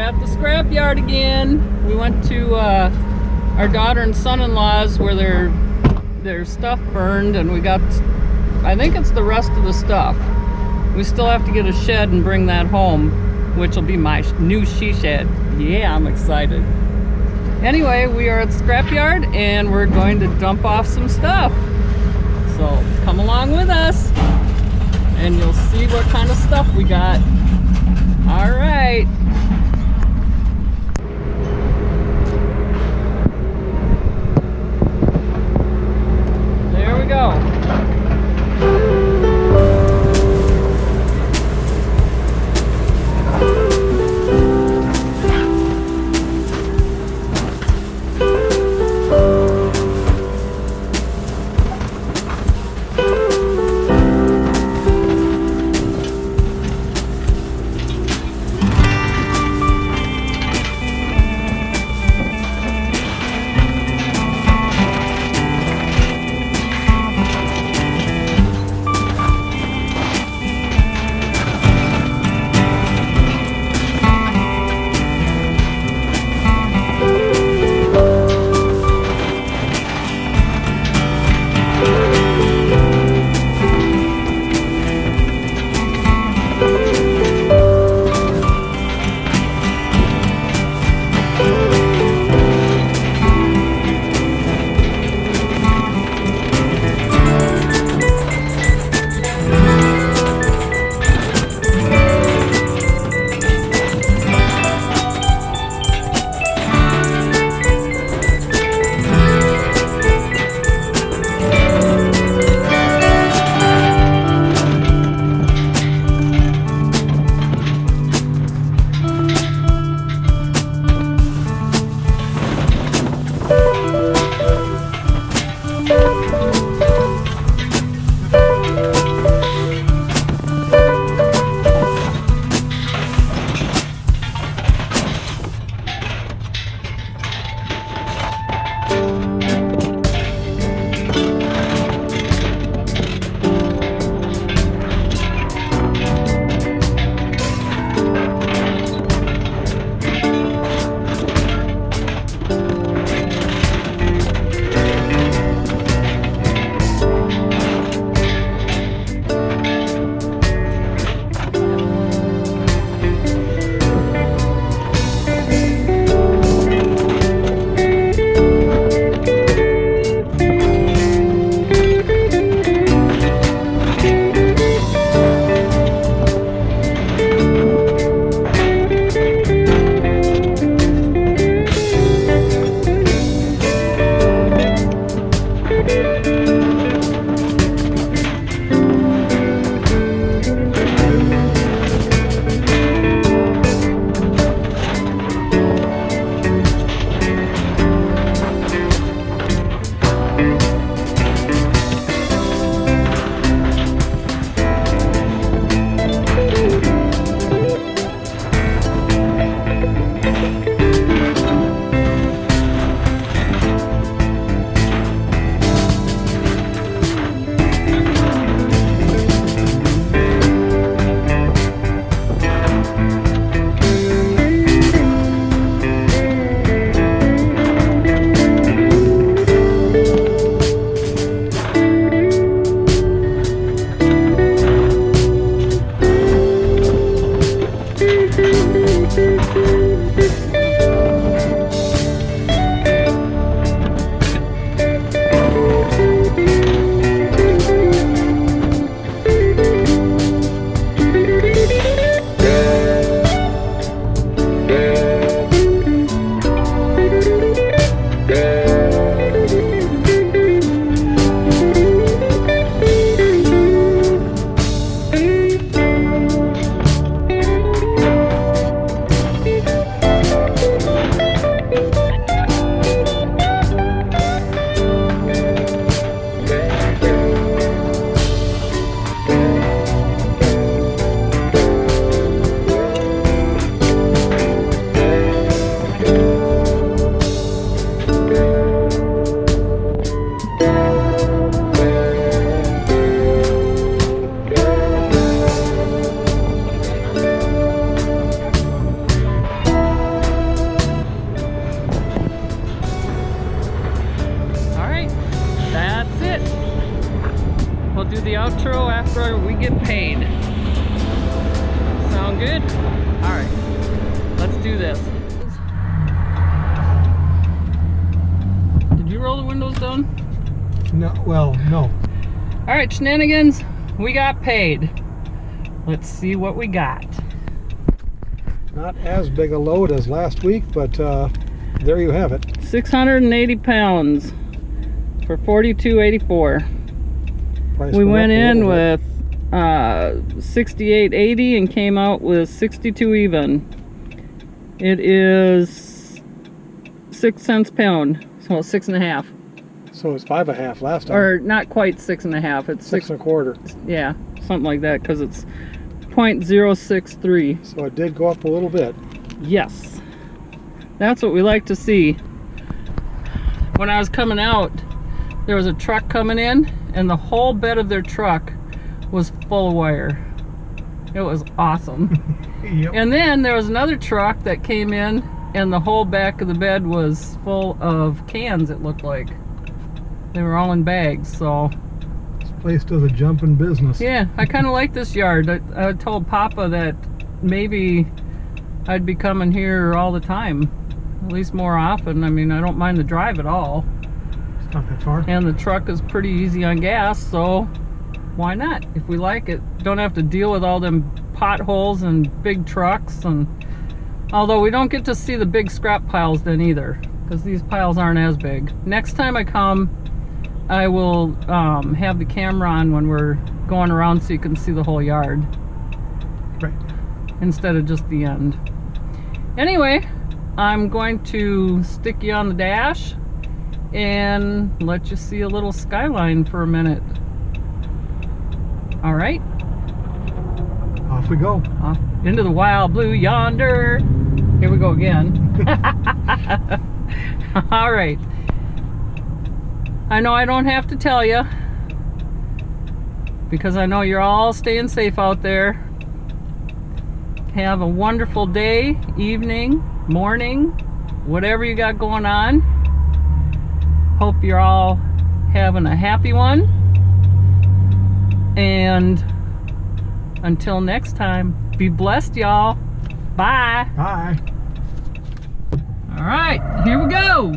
at the scrapyard again. We went to our daughter and son-in-law's where their stuff burned, and we got, I think it's the rest of the stuff. We still have to get a shed and bring that home, which will be my new she shed. Yeah, I'm excited. Anyway, we are at the scrapyard and we're going to dump off some stuff. So come along with us and you'll see what kind of stuff we got. All right. There we go. good? All right, let's do this. Did you roll the windows down? No, well, no. All right, Shenanigans, we got paid. Let's see what we got. Not as big a load as last week, but there you have it. 680 pounds for $42.84. We went in with 68.80 and came out with 62 even. It is 6 cents a pound, so 6.5. So it's 5.5 last time. Or not quite 6.5. It's 6.25. Yeah, something like that, because it's 0.063. So it did go up a little bit. Yes, that's what we like to see. When I was coming out, there was a truck coming in, and the whole bed of their truck was full of wire. It was awesome. Yep. And then there was another truck that came in, and the whole back of the bed was full of cans, it looked like. They were all in bags, so. This place does a jumping business. Yeah, I kind of like this yard. I told Papa that maybe I'd be coming here all the time, at least more often. I mean, I don't mind the drive at all. It's not that far. And the truck is pretty easy on gas, so why not? If we like it, don't have to deal with all them potholes and big trucks. And although we don't get to see the big scrap piles then either, because these piles aren't as big. Next time I come, I will have the camera on when we're going around so you can see the whole yard. Right. Instead of just the end. Anyway, I'm going to stick you on the dash and let you see a little skyline for a minute. All right? Off we go. Off into the wild blue yonder. Here we go again. All right. I know I don't have to tell you, because I know you're all staying safe out there. Have a wonderful day, evening, morning, whatever you got going on. Hope you're all having a happy one. And until next time, be blessed, y'all. Bye. Bye. All right, here we go.